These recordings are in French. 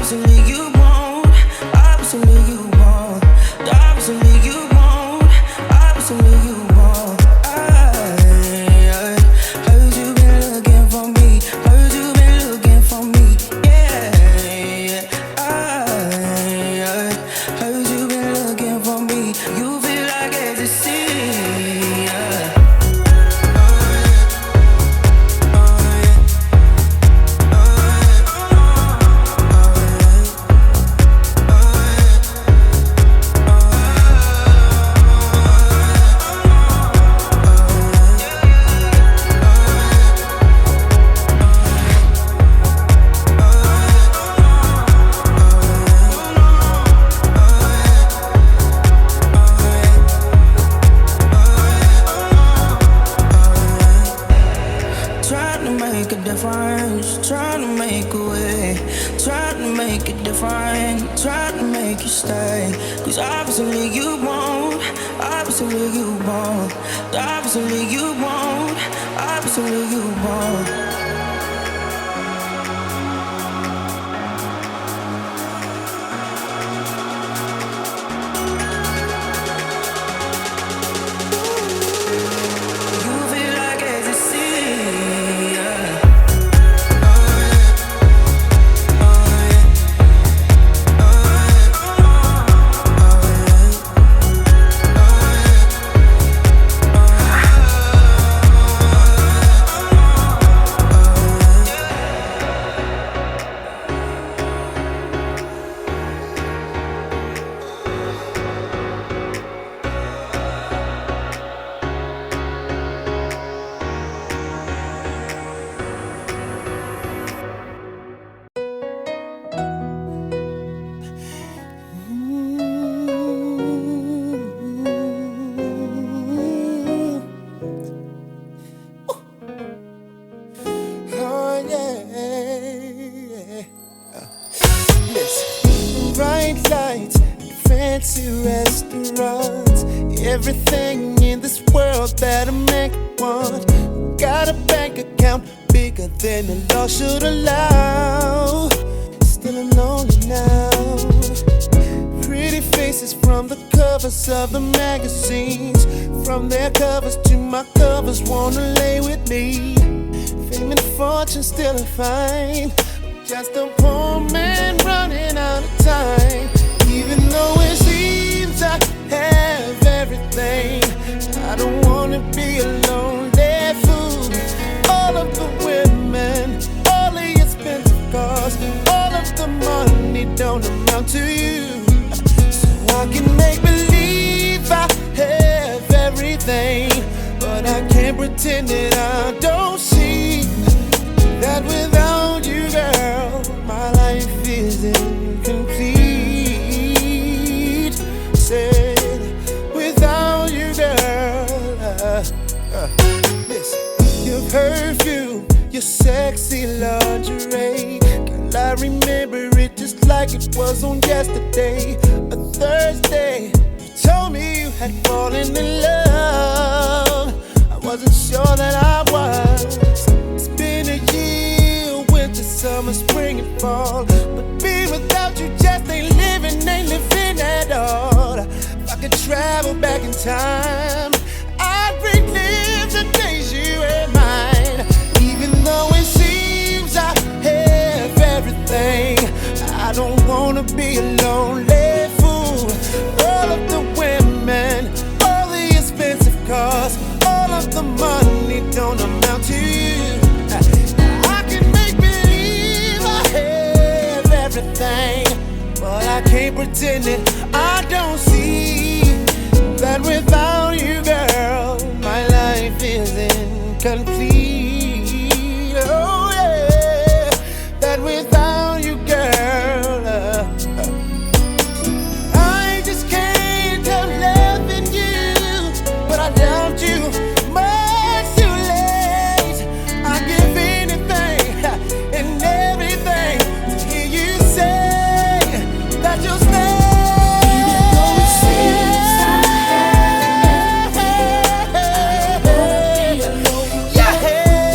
Obviously you won't. Obviously you won't. Obviously you won't. Obviously you won't. I heard you been looking for me. Heard you been looking for me. Yeah. I heard you been looking for me. You feel like ecstasy. Trying to make a difference, trying to make a way, trying to make it different, trying to make you stay. Cause obviously you won't, obviously you won't, obviously you won't, obviously you won't. Fancy restaurants, everything in this world that a man could want. Got a bank account bigger than the law should allow. Still I'm lonely now. Pretty faces from the covers of the magazines, from their covers to my covers, wanna lay with me. Fame and fortune still I find, just a poor man running out of time. Even though it seems I have everything, I don't wanna be a lonely fool. All of the women, all the expensive cars, all of the money don't amount to you. So I can make believe I have everything, but I can't pretend that I don't see that without you, girl, my life is incomplete. Said, without you, girl, listen. Your perfume, your sexy lingerie, girl, I remember it just like it was on yesterday. A Thursday, you told me you had fallen in love. I wasn't sure that I was. It's been a year, winter, summer, spring, and fall, but being without you just ain't living at all. If I could travel back in time, I'd relive the days you were mine. Even though it seems I have everything, I don't wanna be a lonely fool. All of the women, all the expensive cars, all of the money don't amount to you. I can make believe I have everything, but I can't pretend that I don't see that without you, girl, my life is incomplete. Oh yeah, that without you, girl, I just can't help loving you, but I loved you much too late. I give anything and everything to hear you say that you'll stay. Yeah.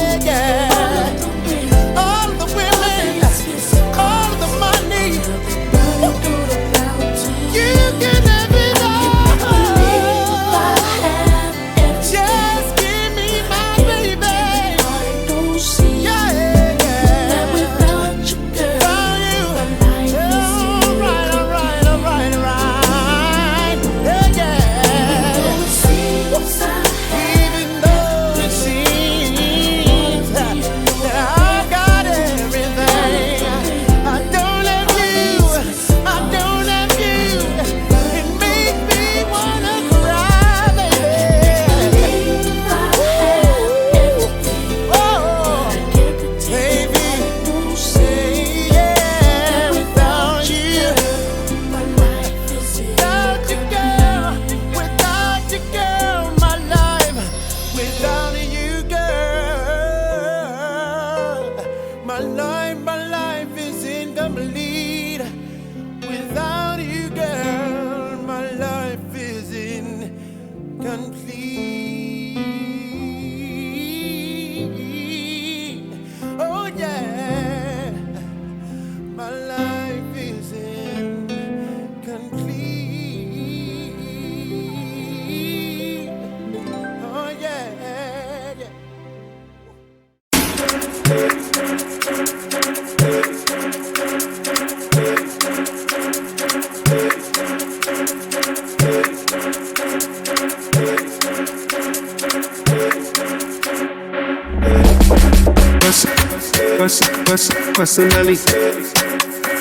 personally.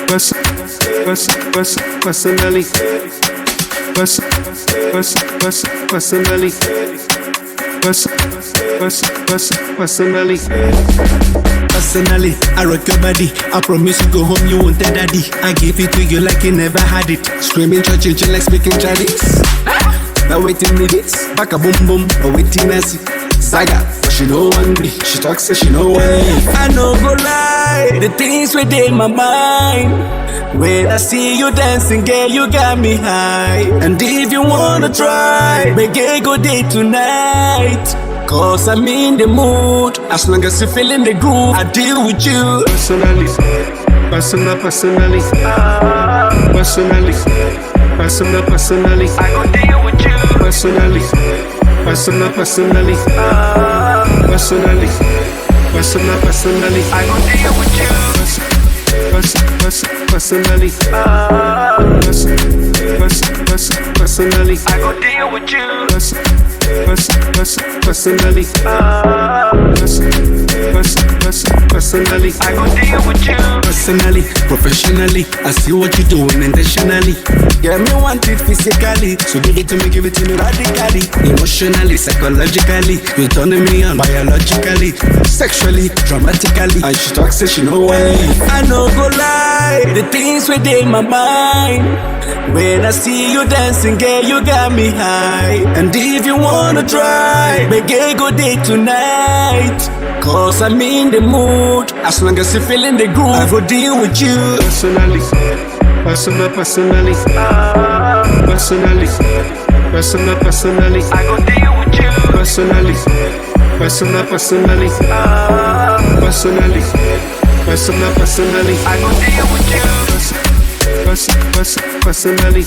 Personally. Personally. Personally. Personally, I rock your body. I promise you go home, you won't tell daddy. I give it to you like you never had it. Screaming, church, like speaking Chinese. Now waiting me this, back a boom boom, but waiting I see Zaga, but she no hungry. She talks, say she no want me. I no go lie, the things within my mind. When I see you dancing, girl, you got me high. And if you wanna try, make a good day tonight. Cause I'm in the mood. As long as you feeling the groove, I deal with you. Personally. I go deal with you. Personally. I go deal with you. Personally. I go deal with you. Personally. I go deal with you. Personally, professionally, I see what you're doing intentionally. Yeah, me want it physically, so give it to me radically. Emotionally, psychologically, you turning me on biologically, sexually, dramatically. And she talks, say she know why. I no go lie, the things within my mind. When I see you dancing, girl, you got me high. And if you wanna try, make a good day tonight. Cause I'm in the mood. As long as you feeling the groove, I go deal with you. Personally. I go deal with you. Personally. I go deal with you. Personally.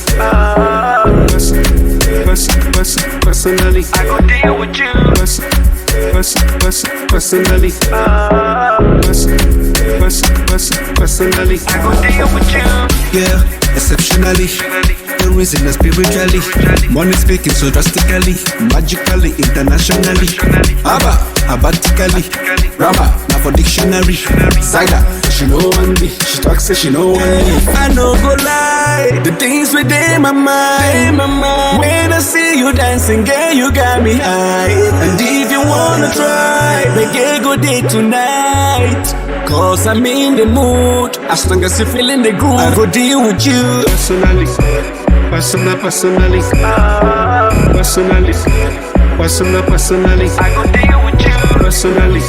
I go deal with you. Personally. I go deal with you. Yeah, exceptionally. The reason is spiritually. Money speaking so drastically, magically, internationally. Abatically. Rama, now for dictionary. Zaga, she know one me. She talks, say she know one me. I no go lie, the things within my mind. When I see you dancing, girl, you got me high. And if you wanna try, make a good day tonight. Cause I'm in the mood. As long as you feeling the groove, I go deal with you. Personally. I go deal with you. Personally.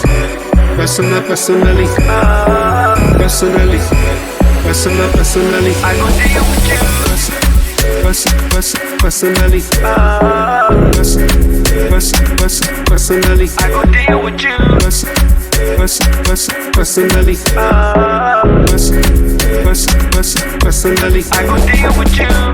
I go deal with you. Personally. I go deal with you. Personally. I go deal with you.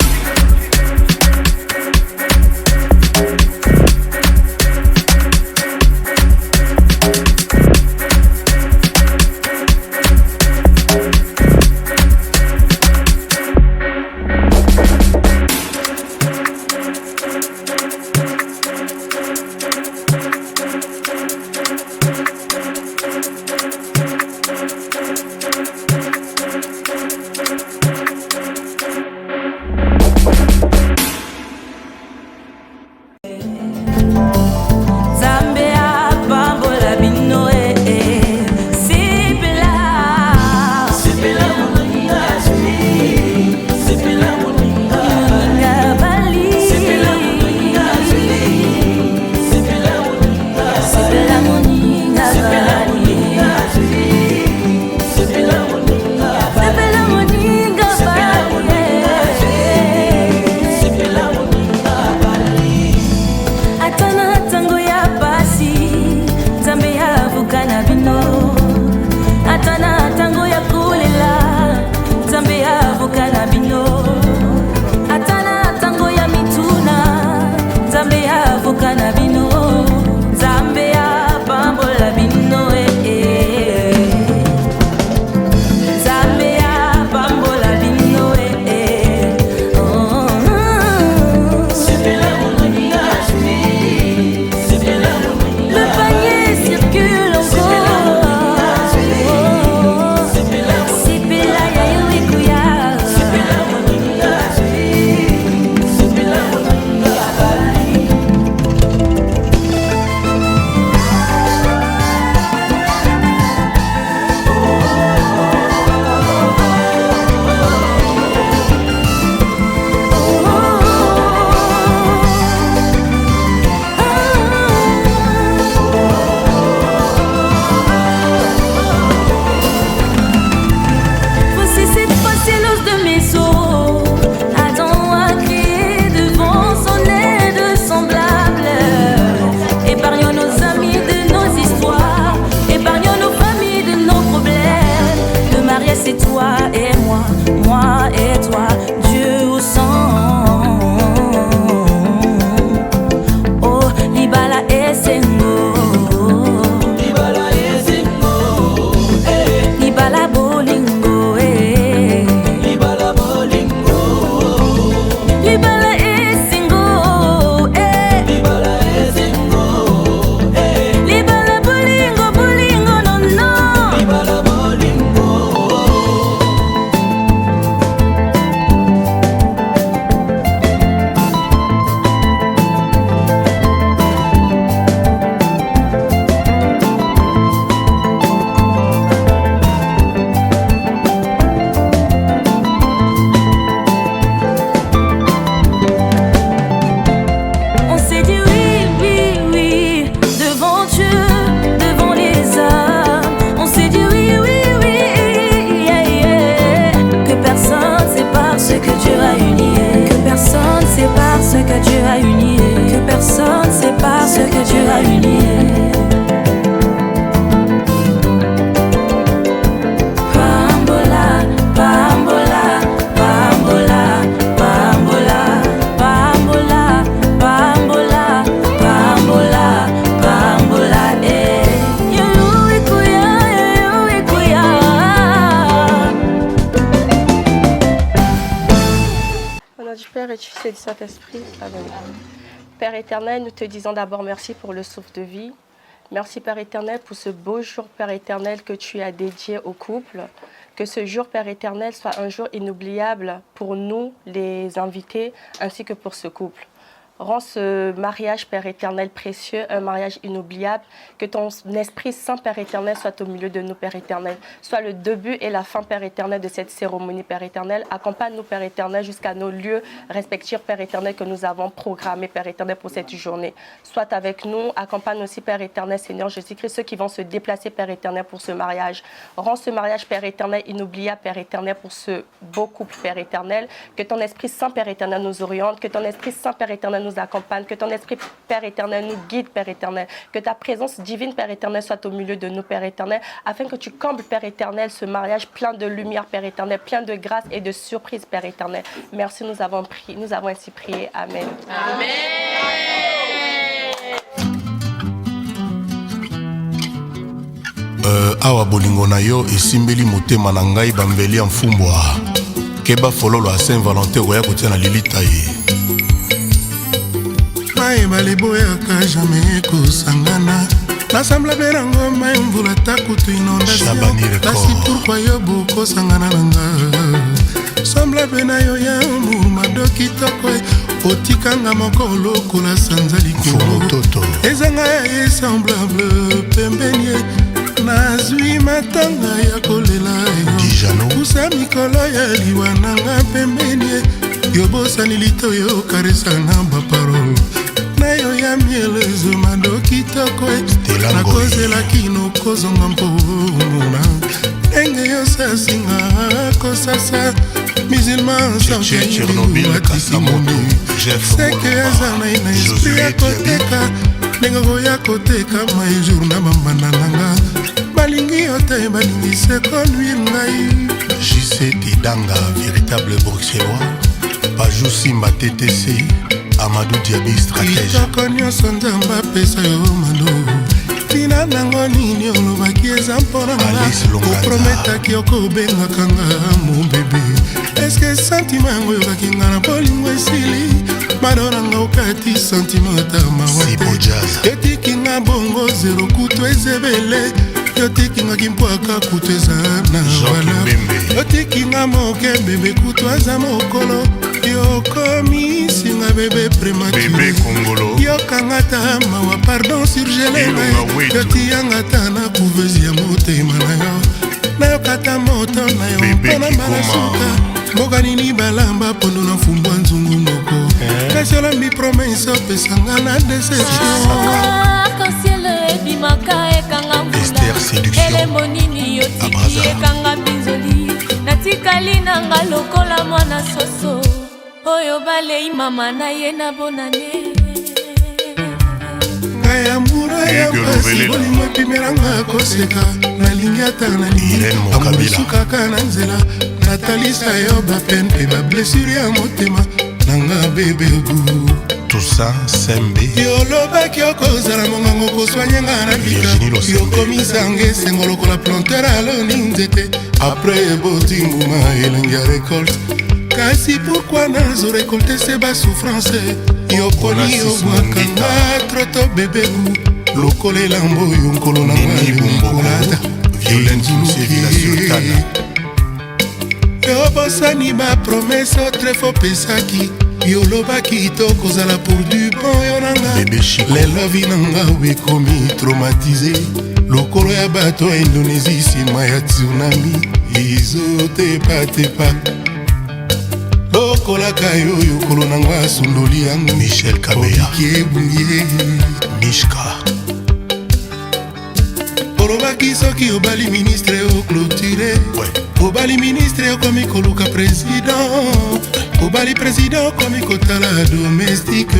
que Dieu a unis. Père et du Fils et du Saint-Esprit. Amen. Père éternel, nous te disons d'abord merci pour le souffle de vie. Merci Père éternel pour ce beau jour Père éternel que tu as dédié au couple. Que ce jour Père éternel soit un jour inoubliable pour nous les invités ainsi que pour ce couple. Rends ce mariage, Père éternel, précieux, un mariage inoubliable. Que ton Esprit Saint, Père éternel, soit au milieu de nous, Père éternel. Soit le début et la fin, Père éternel, de cette cérémonie, Père éternel. Accompagne-nous, Père éternel, jusqu'à nos lieux respectifs, Père éternel, que nous avons programmés, Père éternel, pour cette journée. Sois avec nous. Accompagne aussi, Père éternel, Seigneur Jésus-Christ, ceux qui vont se déplacer, Père éternel, pour ce mariage. Rends ce mariage, Père éternel, inoubliable, Père éternel, pour ce beau couple, Père éternel. Que ton Esprit Saint, Père éternel, nous oriente. Que ton Esprit Saint, Père éternel, nous accompagne, que ton Esprit, Père éternel, nous guide, Père éternel, que ta présence divine, Père éternel, soit au milieu de nous, Père éternel, afin que tu combles, Père éternel, ce mariage plein de lumière, Père éternel, plein de grâce et de surprise, Père éternel. Merci, nous avons ainsi prié. Amen. Amen. Awa bolingo na yo esimbeli motema na ngai bambeli ya mfumbwa keba fololo a Saint-Valentin oya kotia na lilita ye mayeba boyaka jamais kosangana nasambla mpe na ngoma mvula takutu inondation kasi pourkui yo bokosangana na nga sambla mpe na yo ya murumado kitoko otikanga moko lokola sanza likolo ezanga ya semblable pembeni nazwi matanga ya kolela yo kusa mikolo ya liwa nanga pembeni yobosani lito yo karesa na baparole na yo ya mielezo mado kitoko nakozelaki nokozonga mpona ndenge yo sasinga kosasa musulman sankeatisimoni seke aza na esprit ya koteka ndenge koya koteka majour na bambanda nanga balingi yo te balingi se conduire ngai JC Tidanga, véritable bruxellois Pajou Simba TTC Amadou Diaby stratège kitoko nyonso nzambe apesa yo mado tina nango nini olobaki eza mpona nga oprometaki okobengaka nga mobebe eske santima yango oyokaki nga na bolingo esili mado nanga okati santima ata mawa yotiki nga bongo zero kutu ezebele yotiki nga kimpwaka kutu eza na wala yotiki nga moke bebe kutu aza mokolo yokomi singa bebe prématuré yokanga ta mawa pardon surgelena yotiyanga ta na couvesi ya motema na yo nayokata moto na yo mpona mbala suka mboka nini balamba pondo na fumbwa nzungu moko kasi olambi promese opesanga na deception ebimaka ekanga mvula elembo nini yotiki ekanga mpinzoli natikali nanga lokola mwana soso oyo balei mama na ye na bonane ngai ya mbura ya mpasi bolingo epimelanga koseka nalingi ata nalingi amolisukaka na nzela natalisa yo bapene mpe bablessure ya motema nanga bebegu Toussaint Sembe yolobaki okozala mongango koswanyenga na bika yokomisanga esengo lokola planteur aloni nzete apres eboti nguma elengi ya récolte kasi pourkui nazo récolte se basouffrance yoponi yobwakanga troto bebeku lokola elambo oyo nkolo na mwakolata yobosani bapromese otrefo opesaki yolobaki tokozala pour du bon yo nanga lelo vi nanga wekomi traumatisé lokolo ya bato ya Indonésie nsima ya tsunami izotepatepa lokolaka yo yokolo nango asundoli yango Michel Kabeya ebungie Mishka olobaki soki obali ministre oclôturé obali ministre okomi koluka président obali président okomi kotala domestique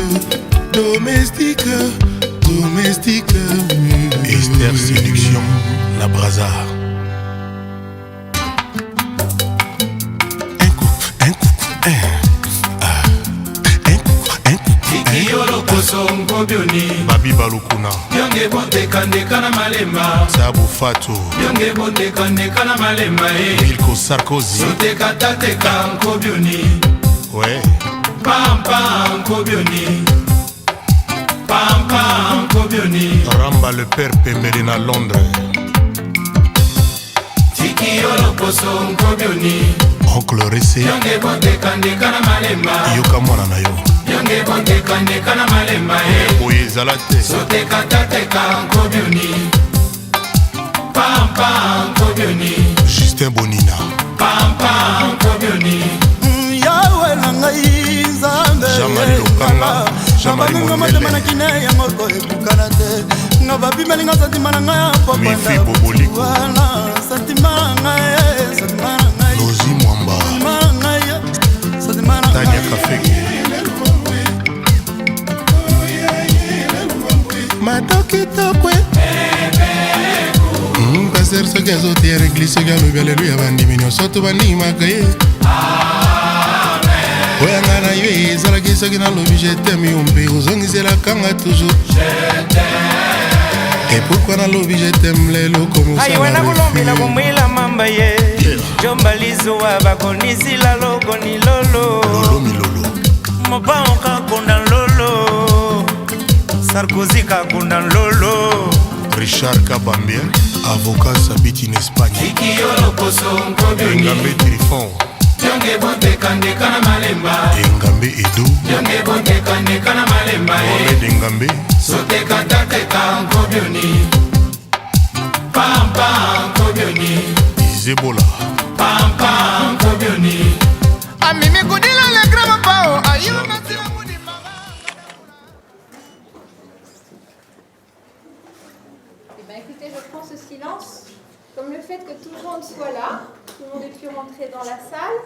domestique. Esther Séduction, la Braza. Babi Balukuna Yonge bondeka ndeka na malemba Sabu Fatou Yonge bondeka ndeka na malemba Milko Sarkozy Soteka tateka nkobioni Ouais Pampa nkobioni Pampa nkobioni Ramba le père Pembele na Londres Tiki yolo poso nkobioni Oncle Ressé Yonge bondeka ndeka na malemba Yoka mwana na yo Yonge bondeka ndeka na malemba Oye zalate Soteka tateka nkobioni Pampa nkobioni Justin Bonina Pampa nkobioni Yawe na ngai Nzambe Jean-Marie Lokanga Jean-Marie Mondele kine ya moko ekukana te nga babimeli nga santima na ngai Mifi Boboliko santima na ngai santima na ngai Lozi Mwamba santima na ngai Tania Kafeke matokitokwe paster soki azotiere eglise soki alobi aleluya bandimi nyonso to bandimaka ye oyanga na yo ezalaki soki nalobi jeteme yo mpe ozongiselakanga toujours et pourquoi nalobi jeteme lelo ayiwena kulombila kumwila mamba ye jombalizuwa bakonisila lokoni lolo milolo mopao kakunda lolo Sarkozy kakunda lolo Richard Kabambia avocat Sabiti en Espagne Tiki yolo poso nkobioni Engambe Trifon Yonge bondeka ndeka na malemba Engambe Edo Yonge bondeka ndeka na malemba Mohamed Engambe Soteka tateka nkobioni Pampa nkobioni Izebola Pampa nkobioni amimi kudila le grama pao ayuna Écoutez, je prends ce silence comme le fait que tout le monde soit là, tout le monde ait pu rentrer dans la salle.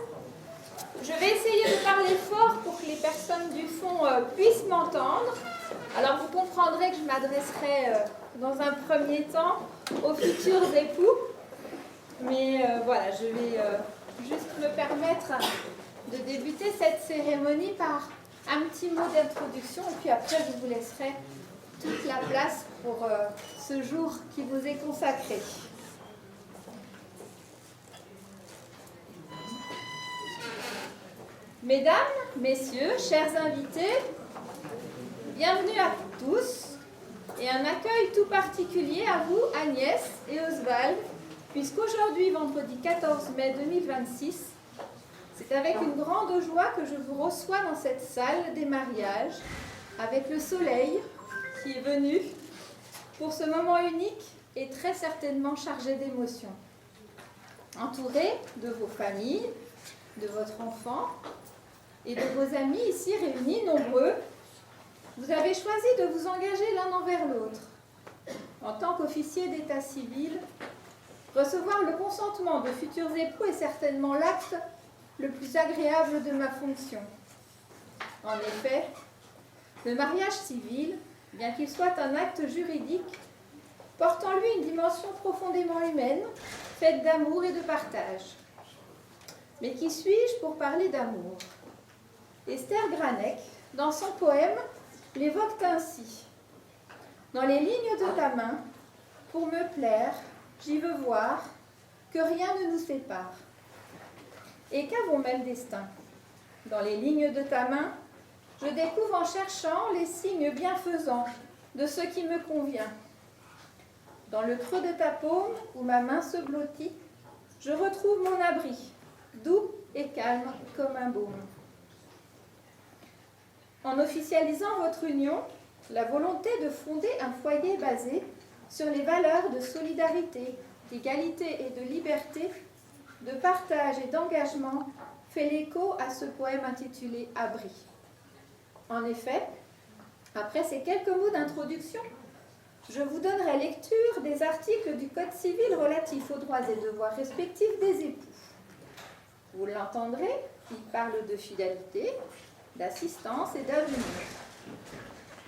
Je vais essayer de parler fort pour que les personnes du fond puissent m'entendre. Alors vous comprendrez que je m'adresserai dans un premier temps aux futurs époux. Mais voilà, je vais juste me permettre de débuter cette cérémonie par un petit mot d'introduction. Et puis après, je vous laisserai toute la place pour ce jour qui vous est consacré. Mesdames, messieurs, chers invités, bienvenue à tous et un accueil tout particulier à vous, Agnès et Oswald, puisqu'aujourd'hui, vendredi 14 mai 2026, c'est avec une grande joie que je vous reçois dans cette salle des mariages, avec le soleil qui est venu pour ce moment unique et très certainement chargé d'émotions. Entouré de vos familles, de votre enfant et de vos amis ici réunis nombreux, vous avez choisi de vous engager l'un envers l'autre. En tant qu'officier d'état civil, recevoir le consentement de futurs époux est certainement l'acte le plus agréable de ma fonction. En effet, le mariage civil, bien qu'il soit un acte juridique, porte en lui une dimension profondément humaine, faite d'amour et de partage. Mais qui suis-je pour parler d'amour ? Esther Granec, dans son poème, l'évoque ainsi. Dans les lignes de ta main, pour me plaire, j'y veux voir que rien ne nous sépare. Et qu'avons mêmes destin ? Dans les lignes de ta main, je découvre en cherchant les signes bienfaisants de ce qui me convient. Dans le creux de ta paume, où ma main se blottit, je retrouve mon abri, doux et calme comme un baume. En officialisant votre union, la volonté de fonder un foyer basé sur les valeurs de solidarité, d'égalité et de liberté, de partage et d'engagement fait l'écho à ce poème intitulé « Abri ». En effet, après ces quelques mots d'introduction, je vous donnerai lecture des articles du Code civil relatifs aux droits et devoirs respectifs des époux. Vous l'entendrez, il parle de fidélité, d'assistance et d'avenir.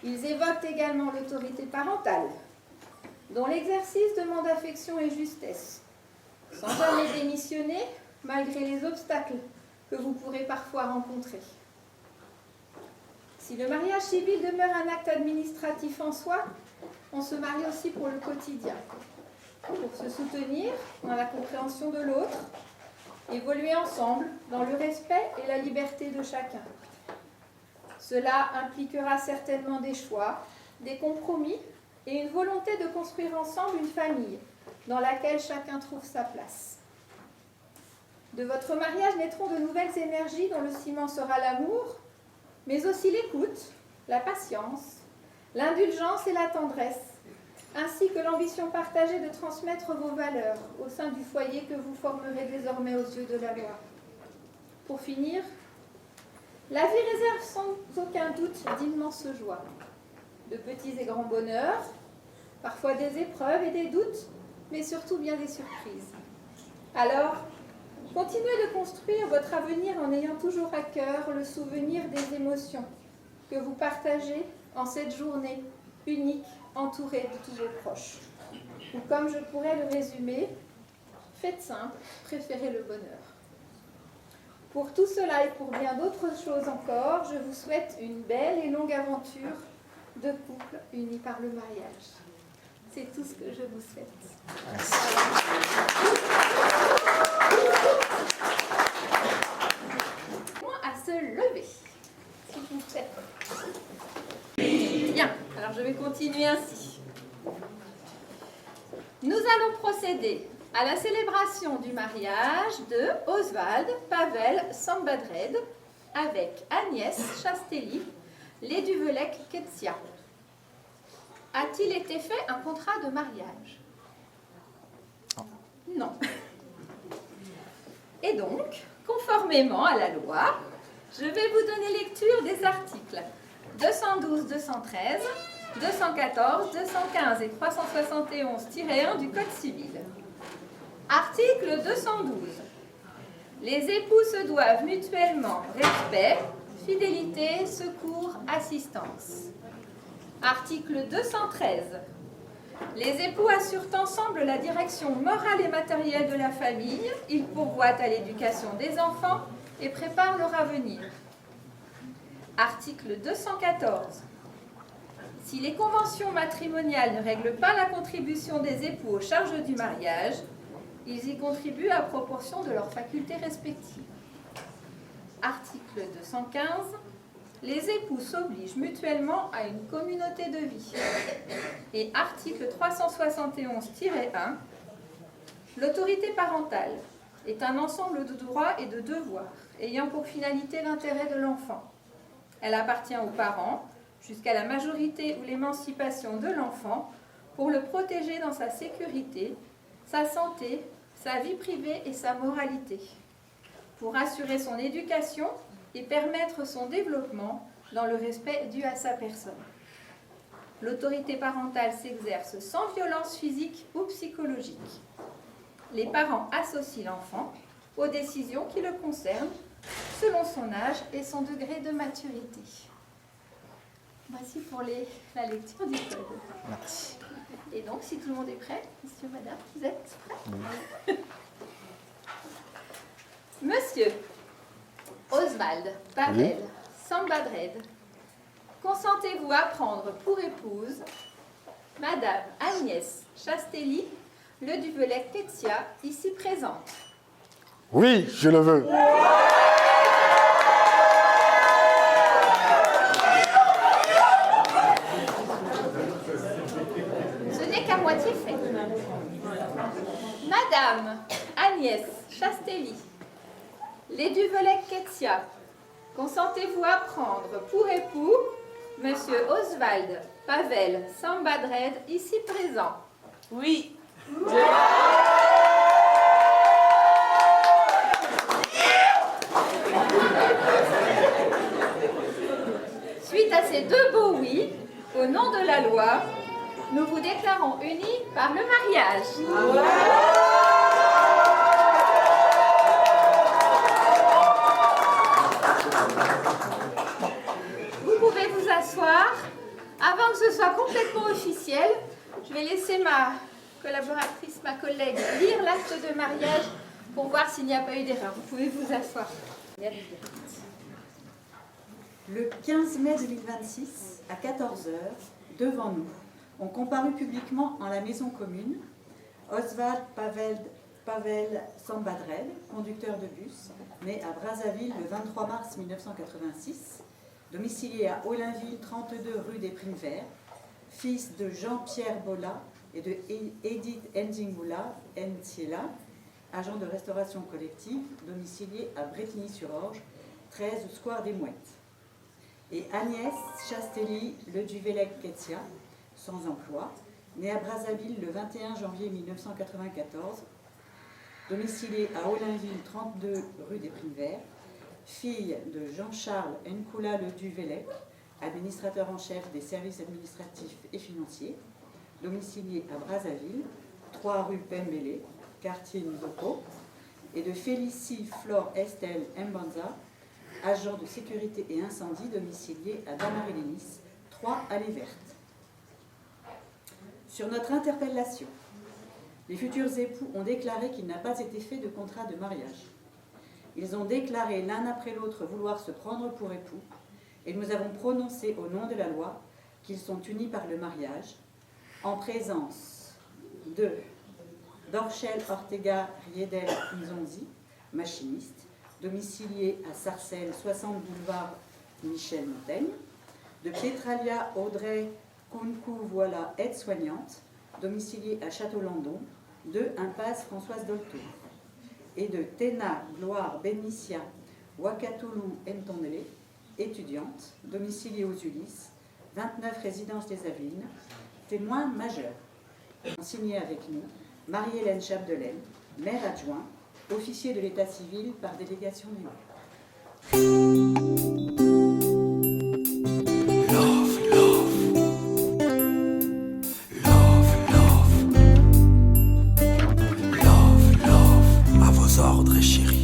Ils évoquent également l'autorité parentale, dont l'exercice demande affection et justesse, sans jamais démissionner malgré les obstacles que vous pourrez parfois rencontrer. Si le mariage civil demeure un acte administratif en soi, on se marie aussi pour le quotidien, pour se soutenir dans la compréhension de l'autre, évoluer ensemble dans le respect et la liberté de chacun. Cela impliquera certainement des choix, des compromis et une volonté de construire ensemble une famille dans laquelle chacun trouve sa place. De votre mariage naîtront de nouvelles énergies dont le ciment sera l'amour, mais aussi l'écoute, la patience, l'indulgence et la tendresse, ainsi que l'ambition partagée de transmettre vos valeurs au sein du foyer que vous formerez désormais aux yeux de la loi. Pour finir, la vie réserve sans aucun doute d'immenses joies, de petits et grands bonheurs, parfois des épreuves et des doutes, mais surtout bien des surprises. Alors, continuez de construire votre avenir en ayant toujours à cœur le souvenir des émotions que vous partagez en cette journée unique, entourée de tous vos proches. Ou comme je pourrais le résumer, faites simple, préférez le bonheur. Pour tout cela et pour bien d'autres choses encore, je vous souhaite une belle et longue aventure de couple unis par le mariage. C'est tout ce que je vous souhaite. À se lever, s'il vous plaît. Bien, alors je vais continuer ainsi. Nous allons procéder à la célébration du mariage de Oswald Pavel Sambadred avec Agnès Chastelli, Leduvelec-Ketsia. A-t-il été fait un contrat de mariage? Non. Et donc, conformément à la loi, je vais vous donner lecture des articles 212, 213, 214, 215 et 371-1 du Code civil. Article 212. Les époux se doivent mutuellement respect, fidélité, secours, assistance. Article 213. Les époux assurent ensemble la direction morale et matérielle de la famille, ils pourvoient à l'éducation des enfants et préparent leur avenir. Article 214. Si les conventions matrimoniales ne règlent pas la contribution des époux aux charges du mariage, ils y contribuent à proportion de leurs facultés respectives. Article 215. Les époux s'obligent mutuellement à une communauté de vie. Et article 371-1. L'autorité parentale est un ensemble de droits et de devoirs ayant pour finalité l'intérêt de l'enfant. Elle appartient aux parents jusqu'à la majorité ou l'émancipation de l'enfant pour le protéger dans sa sécurité, sa santé, sa vie privée et sa moralité, pour assurer son éducation et permettre son développement dans le respect dû à sa personne. L'autorité parentale s'exerce sans violence physique ou psychologique. Les parents associent l'enfant aux décisions qui le concernent selon son âge et son degré de maturité. Voici pour la lecture du code. Merci. Et donc, si tout le monde est prêt, monsieur, madame, vous êtes prêts? Oui. Monsieur Oswald Pavel Sambadred, consentez-vous à prendre pour épouse madame Agnès Chastelli Leduvelec-Ketsia, ici présente? Oui, je le veux. Ce n'est qu'à moitié fait. Madame Agnès Chastelli Leduvelec-Ketsia, consentez-vous à prendre pour époux monsieur Oswald Pavel Sambadred, ici présent? Oui. Suite à ces deux beaux oui, au nom de la loi, nous vous déclarons unis par le mariage. Vous pouvez vous asseoir Avant que ce soit complètement officiel, je vais laisser ma collaboratrice, ma collègue, lire l'acte de mariage pour voir s'il n'y a pas eu d'erreur. Vous pouvez vous asseoir. Le 15 mai 2026, à 14h, devant nous, ont comparu publiquement en la maison commune Oswald Pavel Sambadrel, conducteur de bus, né à Brazzaville le 23 mars 1986, domicilié à Olinville, 32 rue des Primes Verts, fils de Jean-Pierre Bolla et de Edith Nzingula Ntiela, agent de restauration collective, domicilié à Bretigny-sur-Orge, 13 square des Mouettes. Et Agnès Chastelli Le Duvelec-Ketia, sans emploi, née à Brazzaville le 21 janvier 1994, domiciliée à Olinville, 32 rue des Primes Verts, fille de Jean-Charles Nkoula Le Duvelec, administrateur en chef des services administratifs et financiers, domicilié à Brazzaville, 3 rue Pembele, quartier Nzoko, et de Félicie Flore Estelle Mbanza, agent de sécurité et incendie domicilié à Damary-les-Nice, 3 Allées Vertes. Sur notre interpellation, les futurs époux ont déclaré qu'il n'a pas été fait de contrat de mariage. Ils ont déclaré l'un après l'autre vouloir se prendre pour époux, et nous avons prononcé au nom de la loi qu'ils sont unis par le mariage, en présence de Dorchel Ortega Riedel Nzonzi, machiniste, domicilié à Sarcelles, 60 boulevard Michel Montaigne, de Petralia Audrey Kounkou-Voilà, aide-soignante, domiciliée à Château-Landon, 2 impasse Françoise Dolto, et de Tena Gloire Benicia Wakatoulou Ntondele, étudiante, domiciliée aux Ulysses, 29 résidence des Avelines, témoin majeur. Ont signé avec nous Marie-Hélène Chapdelaine, maire adjoint, officier de l'état civil par délégation du À vos ordres, chérie.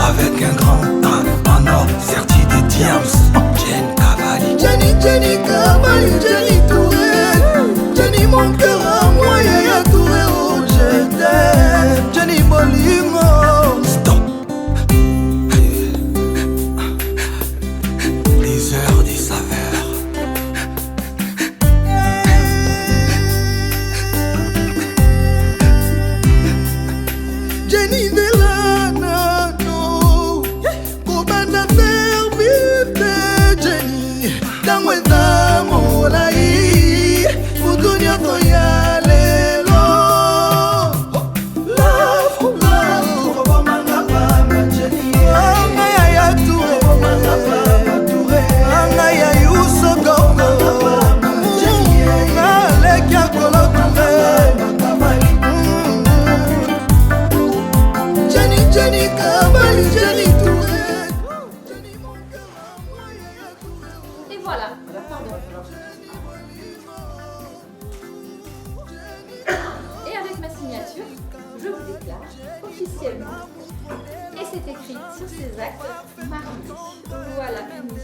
Avec un grand A en or, serti des diams. Jenny Cavalli, Jenny Cavalli, Jenny Touré, Jenny mon cœur à moi, Yaya Touré, oh je t'aime, Jenny Bolimo. Stop. Les heures des saveurs. Jenny Vellana. Et voilà. Et avec ma signature, je vous déclare officiellement, et c'est écrit sur ces actes, mariés. Voilà, fini.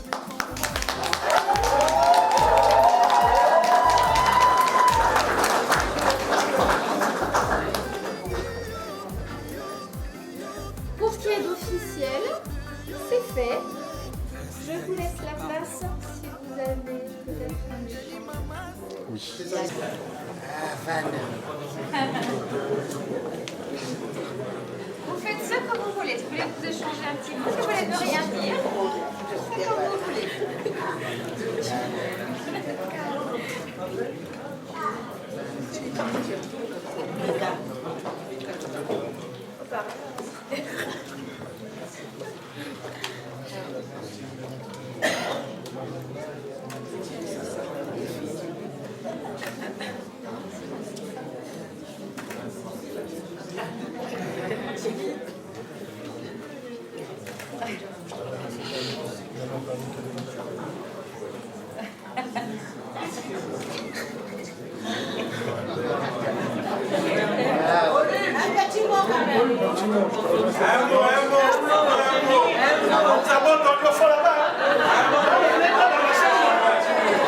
Pour ce qui est d'officiel, c'est fait. Je vous laisse la place si vous avez peut-être un Oui. Vous faites ça comme vous voulez. Si vous voulez vous échanger un petit mot, si vous voulez ne rien dire, c'est comme vous voulez.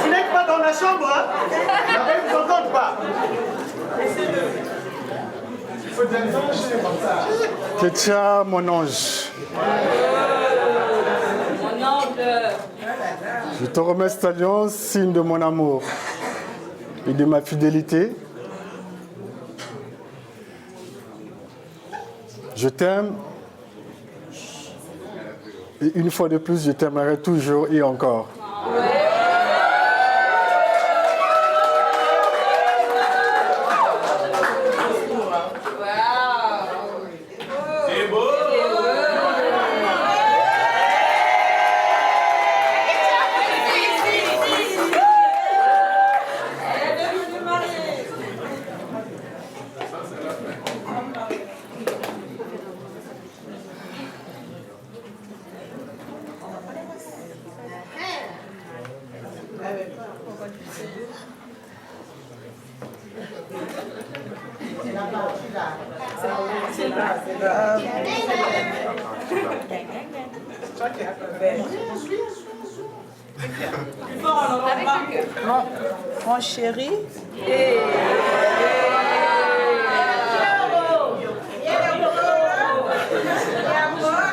Tu n'es pas dans la chambre, hein? Ne vous entendez pas. Ketia, mon ange. Mon ange. Je te remets cette alliance, signe de mon amour et de ma fidélité. Je t'aime. Et une fois de plus, je t'aimerai toujours et encore. Non, mon chéri.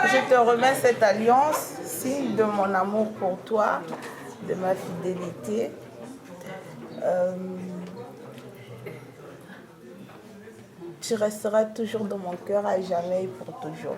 Je te remets cette alliance, signe de mon amour pour toi, de ma fidélité. Tu resteras toujours dans mon cœur à jamais et pour toujours.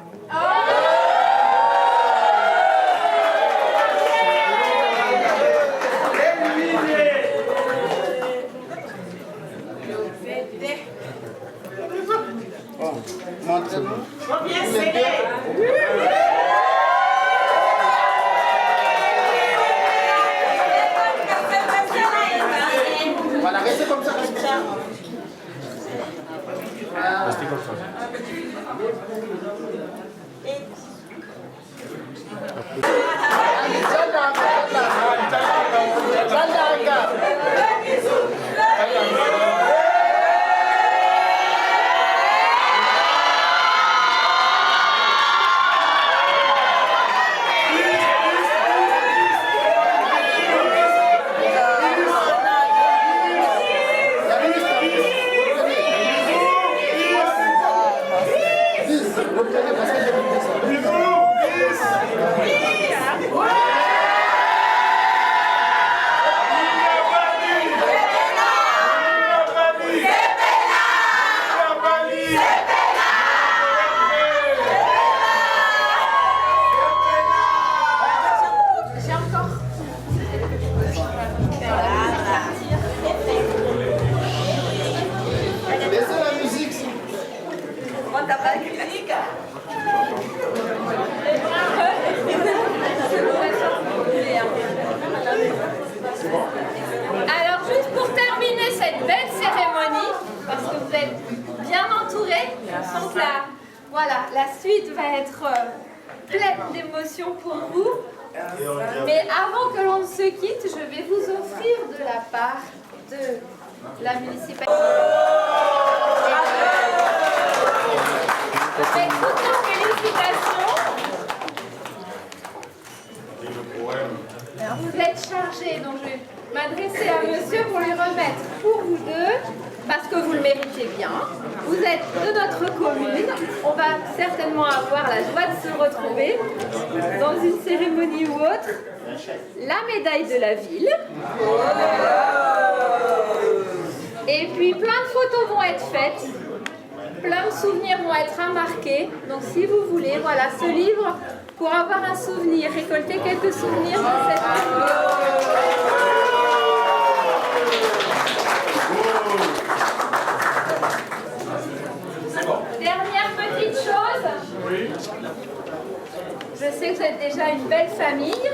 Voilà, restez comme ça. Restez comme ça. Alors, juste pour terminer cette belle cérémonie, parce que vous êtes bien entourés, donc la suite va être pleine d'émotions pour vous. Mais avant que l'on se quitte, je vais vous offrir de la part de la municipalité. Avec toutes nos félicitations. Vous êtes chargé, donc je vais m'adresser à monsieur pour lui remettre pour vous deux, parce que vous le méritez bien. Vous êtes de notre commune. On va certainement avoir la joie de se retrouver dans une cérémonie ou autre. La médaille de la ville. Et puis plein de photos vont être faites. Plein de souvenirs vont être remarqués. Donc si vous voulez, voilà ce livre pour avoir un souvenir, récolter quelques souvenirs de cette journée. Dernière petite chose. Je sais que vous êtes déjà une belle famille.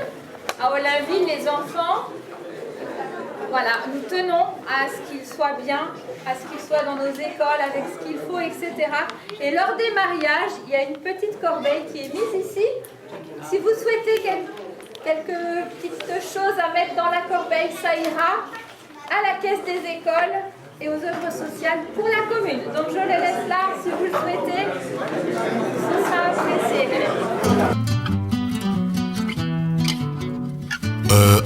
À Ollainville, les enfants, voilà, nous tenons à ce qu'ils soient bien, à ce qu'ils soient dans nos écoles avec ce qu'il faut, etc. Et lors des mariages, il y a une petite corbeille qui est mise ici. Si vous souhaitez quelques petites choses à mettre dans la corbeille, ça ira. à la caisse des écoles et aux œuvres sociales pour la commune. Donc je les laisse là, si vous le souhaitez, ce sera apprécié.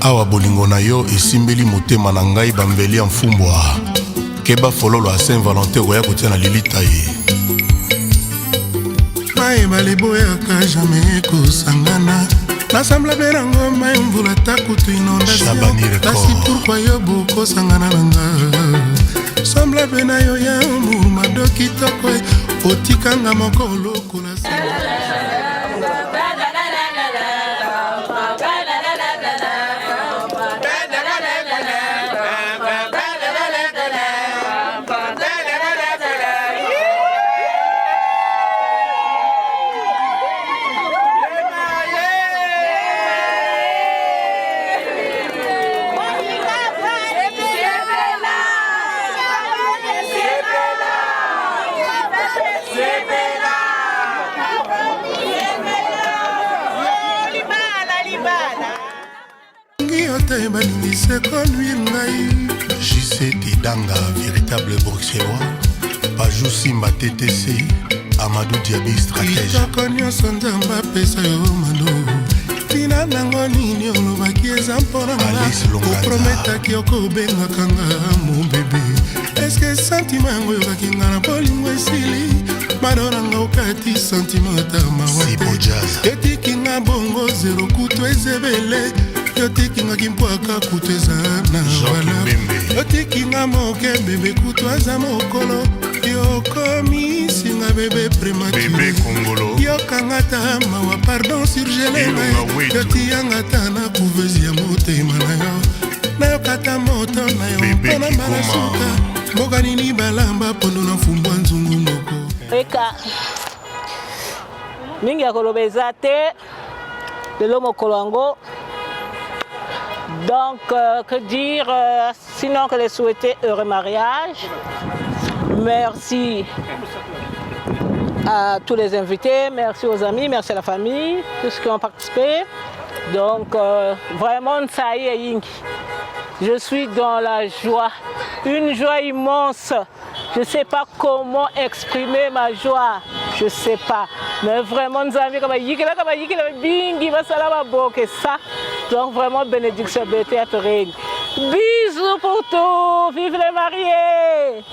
Awa bolingo na yo esimbeli motema na ngai bambeli ya mfumbwa keba fololo ya Saint-Valentin oya kotia na lilita ye mayeba leboyaka jamai kosangana nasambla mpe na ngoma mvula ta kutu inondation kasi pourkui yo bokosangana na nga sambla mpe na yo ya murumado kitoko otikanga moko lokola JC Tidanga, véritable bruxellois Pajou Simba TTC Amadou Diaby stratège Kitoko nyonso nzambe apesa yo mano tina nango nini olobaki eza mpona nga oprometaki okobengaka nga mon bebe eske santima yango oyokaki nga na bolingo esili mano nanga okati santima ata mawa te yotiki nga bongo zero kutu ezebele yotikingaki mpwaka kutu eza na vala yotikinga moke bebe kutu aza mokolo yokomisinga bebe prématuré yokanga ta mawa pardon surgelema yotiyanga ta na kuvezi ya motema na yo nayokata moto na yo mpona malasuka mboka nini balamba pondo na fumbwa nzungu moko eka mingi ya koloba eza te lelo mokolo yango. Donc, que dire, sinon que les souhaiter heureux mariage. Merci à tous les invités, merci aux amis, merci à la famille, tous ceux qui ont participé. Donc, vraiment, ça y est, je suis dans la joie, une joie immense. Je ne sais pas comment exprimer ma joie, je ne sais pas. Mais vraiment, nous avons ça. Donc vraiment, bénédiction de théâtre règne. Bisous pour tout, vive les mariés.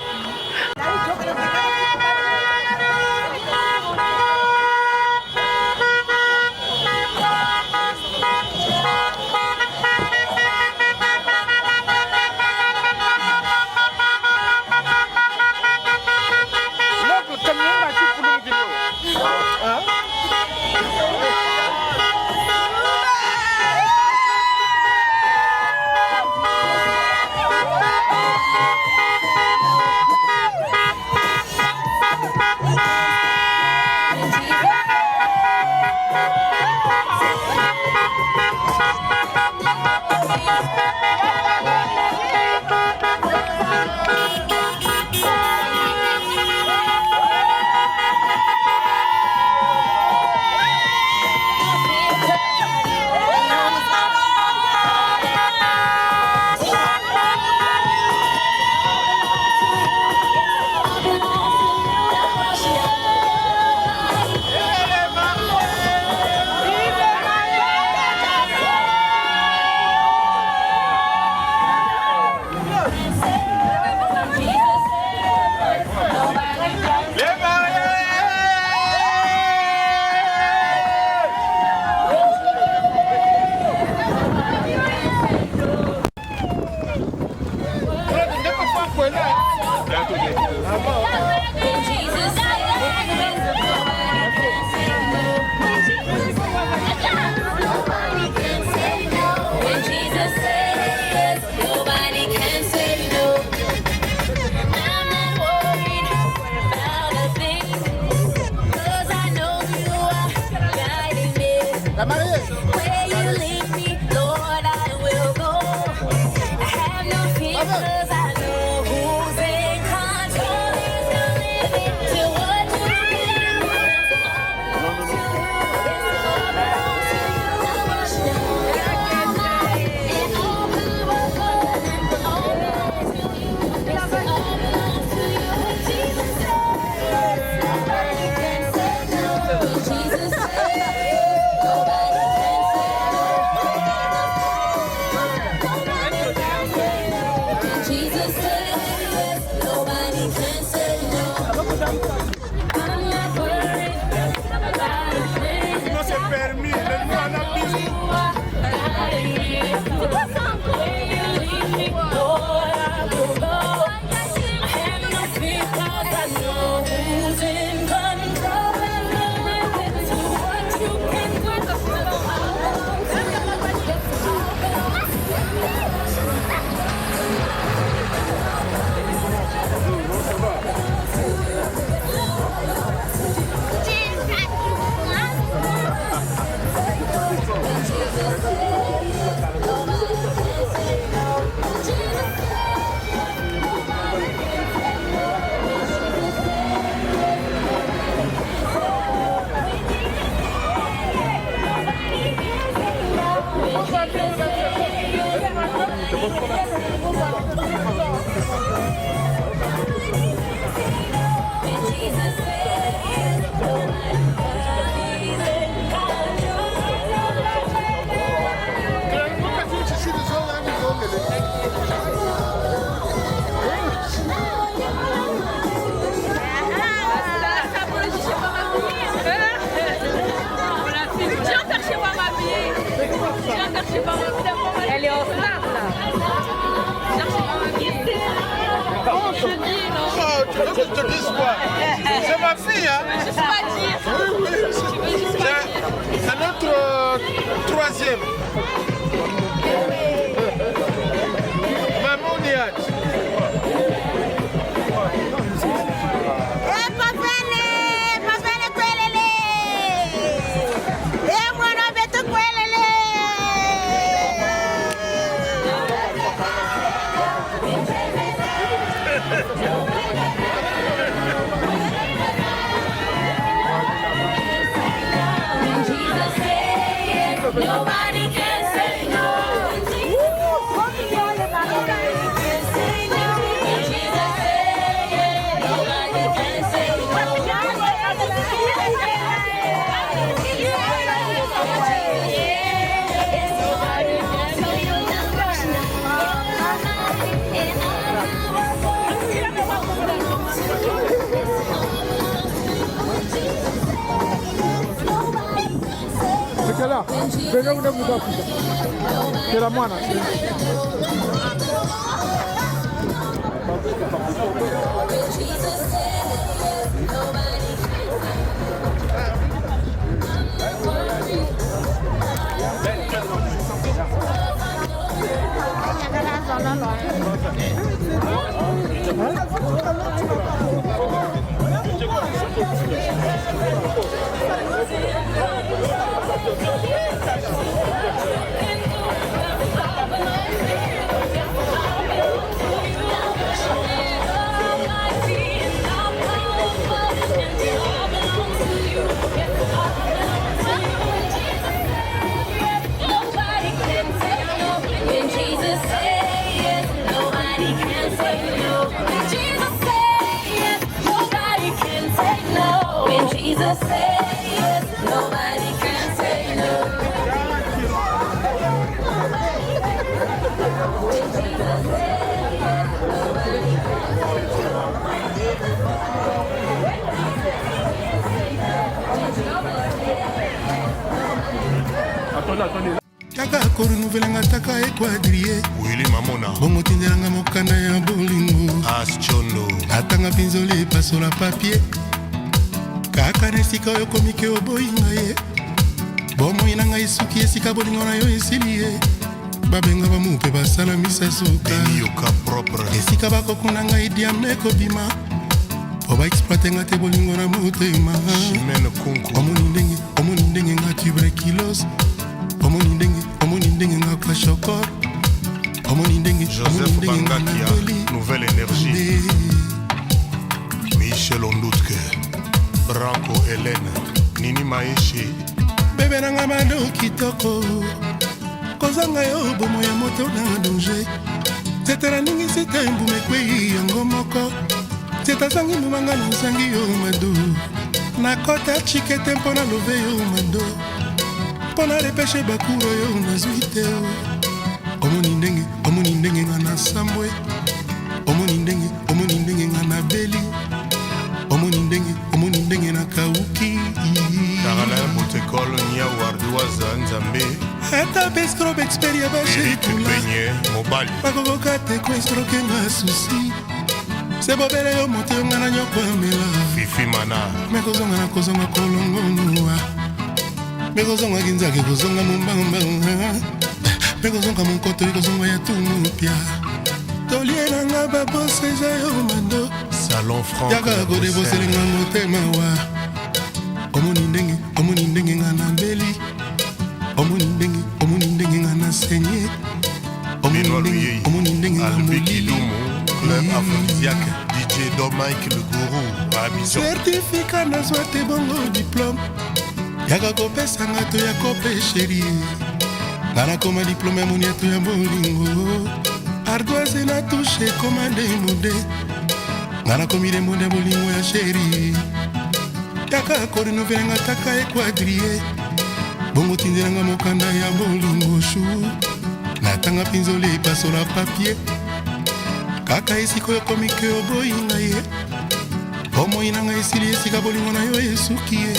Elle est en retard là. Oh, je dis non. Oh, tu veux que je te dise quoi? C'est ma fille, hein? Je veux pas dire. Oui, c'est notre troisième. Maman Niat. Nobody can say no. Nobody can say no. Jesus said it. Nobody can say no. là, venez vous vous c'est la moine. Jesus said yes, nobody can say no. Kaka korenouvelanga taka ekwadrie wili mamona bongo tindelanga mokanda ya bolingo aschondo atanga pinzoli epasola papie kaka na esika oyo komike oboyinga ye bomoi na ngai suki esika bolingo na yo esili ye babenga bamu mpe basala misasoka esika bakokuna ngai diamne kobima po baexploite nga te bolingo na motema omoni ndenge nga tuberculose omoni ndenge nga kwashokor omoni ndenge Joseph Bangakia, Nouvelle Énergie Michel Ondutke Branco Hélène Nini Maeshi bebe nanga mando kitoko kozanga yo bomo ya moto na danger zetela ningi sete mbume kwei yango moko zetazangi mbumanga na nsangi yo mado nakota chikete mpo na love yo mado mpo na lepeshe bakuro yo nazwi te omoni ndenge nga na sambwe omoni ndenge nga na beli omoni ndenge na kauki Carolin Boutekol Niao Ardoise Nzambe ata bestrobe experia bashekula Mobali bakokoka te koestroke nga susi se bobele yo moto yo nga na nyoko amela Fifi Mana mekozonga na kozonga kolongonua mekozonga kinzake kozonga mombangomba mekozonga monkoto ekozonga ya tumupia tolie nanga babose eza yo mando Salon Franck yaka kodeboselenga motema wa omoni ndenge nga na mbeli omoni Omoye, Albi Kilumo, Club Aphrodisiaque, DJ Dom Mike le Gourou, Abidjan. Certificat nazwa te bongo diplôme yaka kopesanga to ya kope sheri nga nakoma diplôme ya moni ato ya bolingo ardoise na touche komande mude nga nakomi de monde bolingo ya sheri yaka korenouvelenga taka ekwadrie bongo tindelanga mokanda ya bolingo shu natanga pinzole epasola papie kaka esika oyo komi ke oboyinga ye omoi na ngai esili esika bolingo na yo esuki ye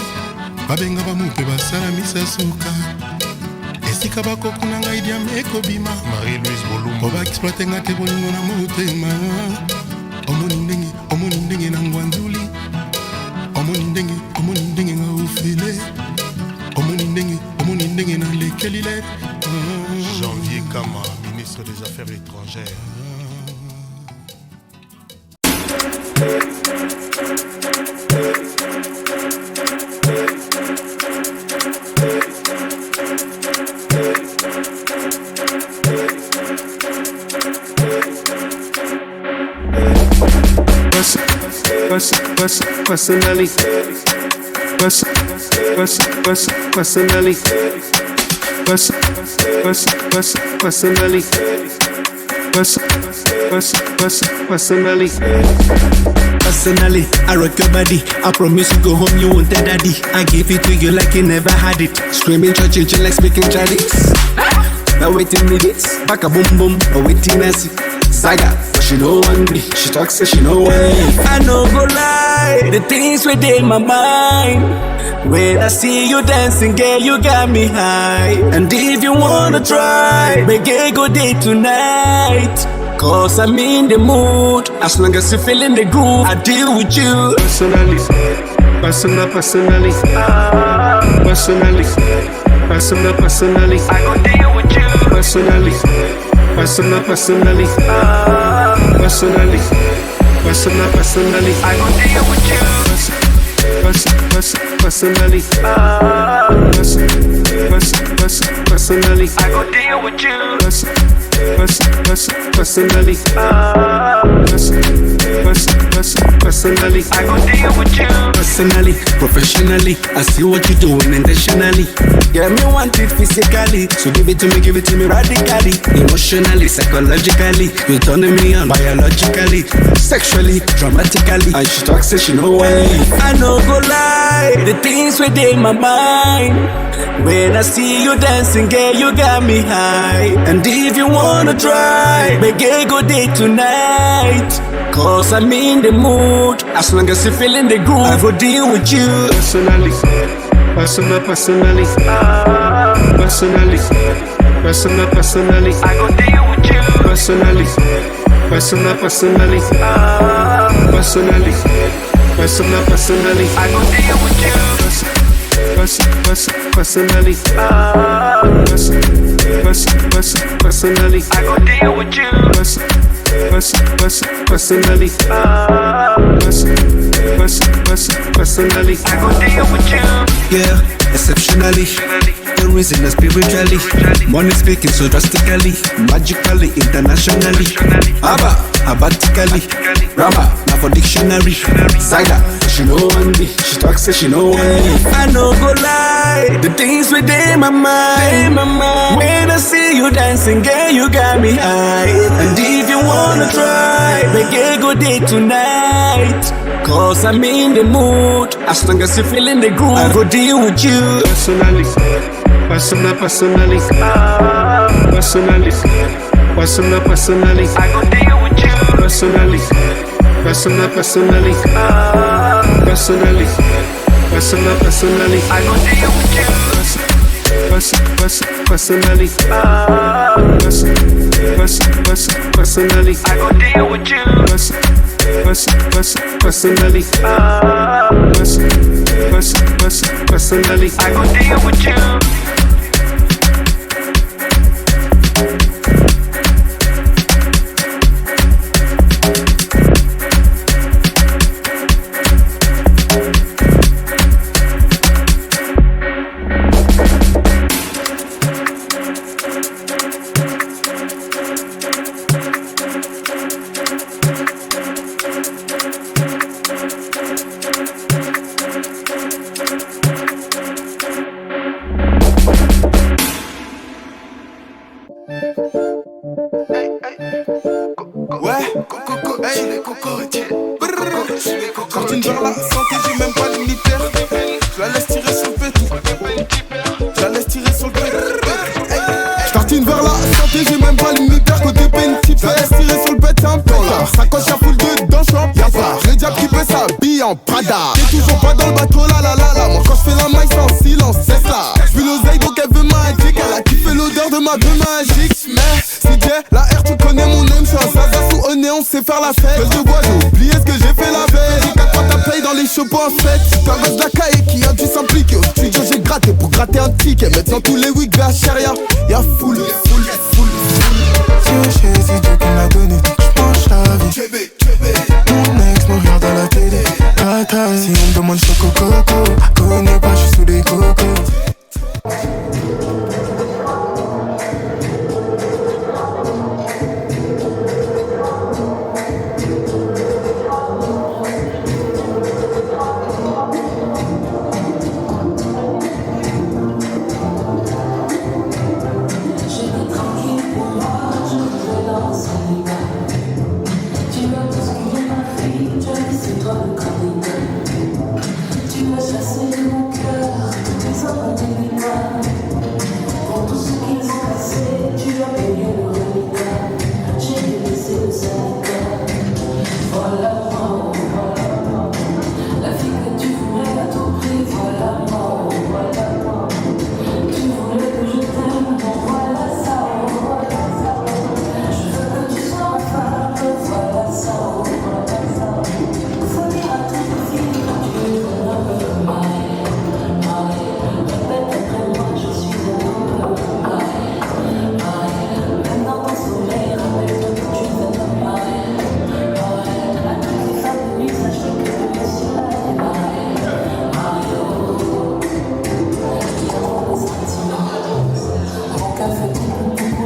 babenga bamupe basala misasuka esika bakoku na ngai diam ekobima Marie-Louise Bolumbo po baexploite nga te bolingo na motema omoni ndenge na ngwanzuli omoni ndenge nga ofele omoni ndenge na lekelile Janvier Kama, ministre des Affaires étrangères. Personally, personally, I rock your body. I promise you go home, you won't tell daddy. I give it to you like you never had it. Screaming church, like speaking Chinese. Now waiting me this, back a boom boom, now waiting I see. Saga, but she no hungry. She talks, say she no way. I no go lie, the things within my mind. When I see you dancing, girl, you got me high. And if you wanna try, make a good day tonight. Cause I'm in the mood. As long as you feeling the groove, I deal with you. Personally, personally, I go deal with you. Personally, I go deal with you. Personally, I go deal with you. Personally, I go deal with you. Personally, professionally, I see what you're doing intentionally. Yeah, me want it physically, so give it to me radically. Emotionally, psychologically, you're turning me on biologically, sexually, dramatically. And she talks, say she know way. I no go lie, the things within my mind. When I see you dancing, girl, you got me high. And if you wanna try, make a good day tonight. Cause I'm in the mood. As long as you feeling the groove, I go deal with you. Personally, I go deal with you. Personally, I go deal with you. Personally, I go deal with you. Personally, I go deal with you. Yeah, exceptionally, the reason is spiritually. Money speaking so drastically, magically, internationally. Abatically, Rama, now for dictionary. Saga, she know me, she talks, say she know me. I no go lie, the things within my mind. When I see you dancing, girl, you got me high. And if you wanna try, make a good day tonight. Cause I'm in the mood. As long as you feeling the groove, I go deal with you. Personally, I go deal with you. Personally, I go deal with you. Personally, I go deal with you. Personally, I go deal with you. Ouais, hey, Tartine vers la santé, j'ai même pas limitaire. Je la laisse tirer sur le pétou. Je la laisse tirer sur le pétou. Tartine vers la santé, j'ai même pas limitaire. Côté pénitif, je la laisse tirer sur le bête, c'est un pétard. Sacoche y'a full dedans, j'suis en piafard. Le diable qui peut s'habiller en Prada. T'es toujours pas dans le bateau, la. Moi quand j'fais la maille, c'est en silence, c'est ça. J'vis l'oseille donc elle veut magique. Elle a kiffé l'odeur de ma vue magique. Mais si j'ai la R, tu connais mon nom. J'suis un zaza sous au nez, on sait faire la fête. Gueule de bois, j'ai oublié ce que j'ai fait la veille. J'ai 4 fois ta paye dans les chevaux en fête. T'es un gosse de la caille qui a dû s'impliquer. Au studio, j'ai gratté pour gratter un ticket. Maintenant tous les weeks vers Cheria. Y'a full. C'est Dieu qui m'a donné. J'mange la vie. Mon ex me regarde à la télé. Tata, si on me demande choco coco, connais pas, j'suis sous les cocos.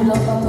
Love